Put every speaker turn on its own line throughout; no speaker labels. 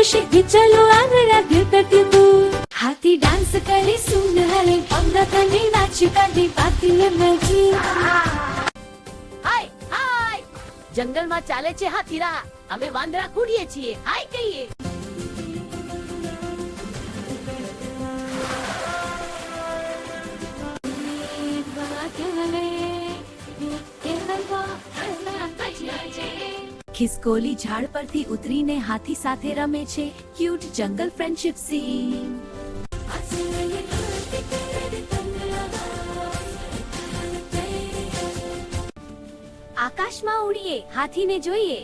શીખી ચલો આગળ આગળ કરતું હાથી ડાન્સ કરે સુન હરે અંગા તને નાચ કાઢી પાતિલ નજી
હાય હાય જંગલમાં ચાલે છે હાથીરા અમે વાંદરા કૂડીએ છીએ હાય કહીએ
ખિસકોલી ઝાડ પરથી ઉતરીને હાથી સાથે રમે છે ક્યુટ જંગલ ફ્રેન્ડશિપ સીન આકાશમાં ઉડીએ હાથીને જોઈએ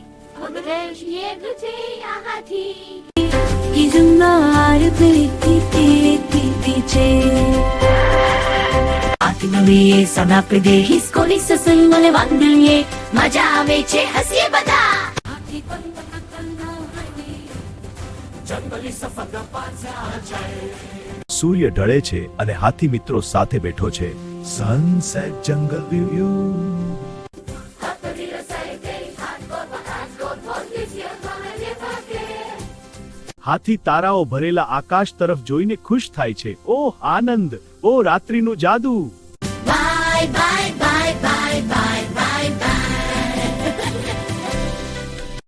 સદા પે દે ખિસકોલી સસલ મને વાંદળીએ મજા આવે છે હસીએ બધા
સૂર્ય ઢળે છે અને હાથી મિત્રો સાથે બેઠો છે સનસેટ જંગલ વ્યૂ હાથી તારાઓ ભરેલા આકાશ તરફ જોઈને ખુશ થાય છે ઓહ આનંદ ઓ રાત્રિનું જાદુ
bye bye bye bye bye